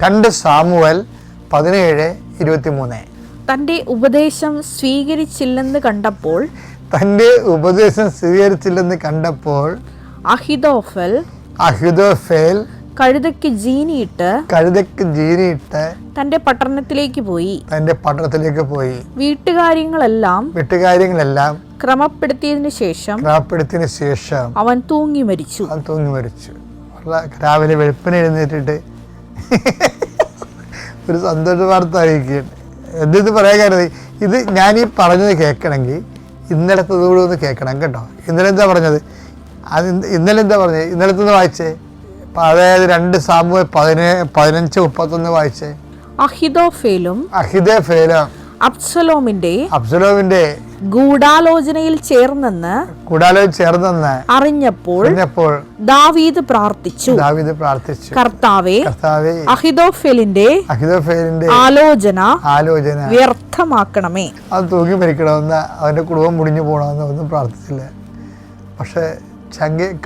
2 Samuel 17:23. തന്റെ ഉപദേശം സ്വീകരിച്ചില്ലെന്ന് കണ്ടപ്പോൾ അഹിതോഫേൽ കഴുതയ്ക്ക് ജീനിയിട്ട് തന്റെ പട്ടണത്തിലേക്ക് പോയി. വീട്ടുകാര്യങ്ങളെല്ലാം ക്രമപ്പെടുത്തിയതിനു ശേഷം അവൻ തൂങ്ങി മരിച്ചു. രാവിലെ വെളുപ്പിനെ എഴുന്നേറ്റിട്ട് ഒരു സന്തോഷ വാർത്ത അറിയിക്കുകയാണ്. എന്തെന്ന് പറയാൻ കാരണം, ഇത് ഞാൻ ഈ പറഞ്ഞത് കേൾക്കണമെങ്കിൽ ഇന്നലത്തതുകൂടെ ഒന്ന് കേൾക്കണം കേട്ടോ. ഇന്നലെ എന്താ പറഞ്ഞത്? ഇന്നലത്തുനിന്ന് വായിച്ചേ. അതായത് 2 സാമുവേൽ 15:31 വായിച്ചേ. അഹിതോഫേലും അബ്സലോമിന്റെ ഗൂഢാലോചനയിൽ ചേർന്നെന്ന് അറിഞ്ഞപ്പോൾ ദാവീദ് പ്രാർത്ഥിച്ചു, കർത്താവേ, അഹിതോഫേലിന്റെ ആലോചന വ്യർത്ഥമാക്കണമേ. അത് തൂങ്ങി മരിക്കണമെന്ന്, അവന്റെ കുടുംബം മുടിഞ്ഞു പോകണമെന്ന് ഒന്നും പ്രാർത്ഥിച്ചില്ല. പക്ഷെ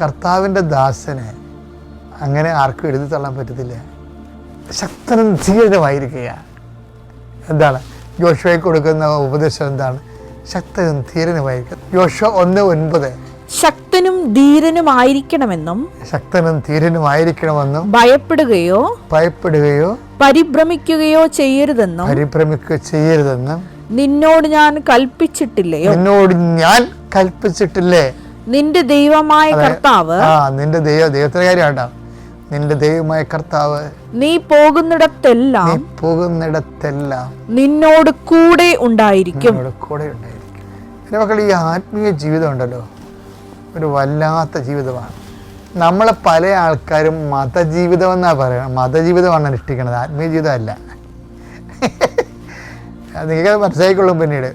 കർത്താവിന്റെ ദാസനെ അങ്ങനെ ആർക്കും എഴുതി തള്ളാൻ പറ്റത്തില്ല. ശക്തനും ധീരനുമായിരിക്കുക. എന്താണ് യോശുവയ്ക്ക് കൊടുക്കുന്ന ഉപദേശം? എന്താണ്? ശക്തനും ധീരനുമായിരിക്കുക. യോശുവ 1:9. ശക്തനും ധീരനുമായിരിക്കണമെന്നും ഭയപ്പെടുകയോ പരിഭ്രമിക്കുകയോ ചെയ്യരുതെന്നും നിന്നോട് ഞാൻ കൽപ്പിച്ചിട്ടില്ലേ? നിന്റെ ദൈവമായ കർത്താവ്, നിന്റെ ദൈവമായ കർത്താവ് നീ പോകുന്നിടത്തെല്ലാം നിന്നോട് കൂടെ ഉണ്ടായിരിക്കും. എൻ്റെ മക്കൾ, ഈ ആത്മീയ ജീവിതം ഉണ്ടല്ലോ, ഒരു വല്ലാത്ത ജീവിതമാണ്. നമ്മളെ പല ആൾക്കാരും മതജീവിതം എന്നാ പറയുന്നത്. മതജീവിതമാണ് അനുഷ്ഠിക്കുന്നത്, ആത്മീയ ജീവിതമല്ല. നിങ്ങൾക്ക് മനസ്സിലായിക്കൊള്ളും പിന്നീട്.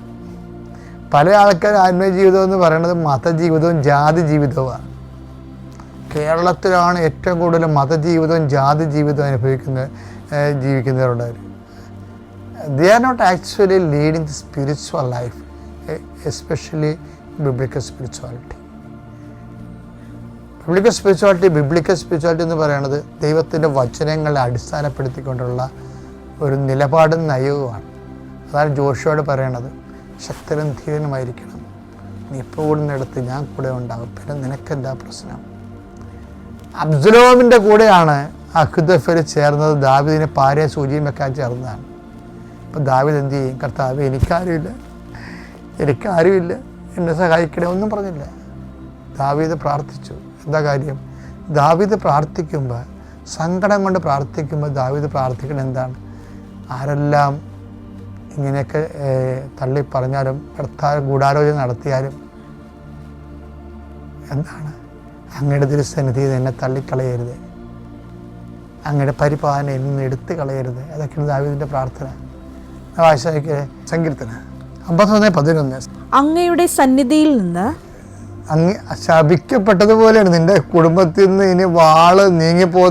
പല ആൾക്കാരും ആത്മീയ ജീവിതം എന്ന് പറയുന്നത് മതജീവിതവും ജാതി ജീവിതവുമാണ്. കേരളത്തിലാണ് ഏറ്റവും കൂടുതൽ മതജീവിതവും ജാതി ജീവിതവും ജീവിക്കുന്നവരുള്ളവർ. They are not actually leading the spiritual life, especially biblical spirituality. Biblical spirituality എന്ന് പറയുന്നത് ദൈവത്തിൻ്റെ വചനങ്ങളെ അടിസ്ഥാനപ്പെടുത്തിക്കൊണ്ടുള്ള ഒരു നിലപാടും നയവുമാണ്. അതാണ് ജോഷുവോട് പറയണത്. ശക്തനും ധീരനുമായിരിക്കണം. നീ പോകുന്നിടത്ത് ഞാൻ കൂടെ ഉണ്ടാകും. പിന്നെ നിനക്കെന്താ പ്രശ്നം? അബ്സലോമിൻ്റെ കൂടെയാണ് അഹിതോഫേൽ ചേർന്നത്. ദാവീദിനെ പാരയും സൂചിയും വെക്കാൻ ചേർന്നതാണ്. അപ്പോൾ ദാവീദ് എന്ത് ചെയ്യും? കർത്താവേ, എനിക്കാരുമില്ല, എന്നെ സഹായിക്കണേ ഒന്നും പറഞ്ഞില്ല. ദാവീദ് പ്രാർത്ഥിച്ചു. എന്താ കാര്യം? ദാവീദ് പ്രാർത്ഥിക്കുമ്പോൾ, സങ്കടം കൊണ്ട് പ്രാർത്ഥിക്കുമ്പോൾ ദാവീദ് പ്രാർത്ഥിക്കണം എന്താണ്? ആരെല്ലാം ഇങ്ങനെയൊക്കെ തള്ളി പറഞ്ഞാലും, കർത്താവ് ഗൂഢാലോചന നടത്തിയാലും എന്താണ്? അങ്ങയുടെ തിരുസന്നിധിയിൽ എന്നെ തള്ളിക്കളയരുത്, അങ്ങയുടെ പരിപാലനം എന്നെ എടുത്ത് കളയരുത്. അതൊക്കെയാണ് ദാവീദിൻ്റെ പ്രാർത്ഥന. സങ്കീർത്തനം 51:11. അങ്ങയുടെ സന്നിധിയിൽ നിന്ന് അങ്ങ് ശപിക്കപ്പെട്ടതുപോലെയാണ് നിന്റെ കുടുംബത്തിൽ നിന്ന് ഇനി വാള് നീങ്ങിപ്പോ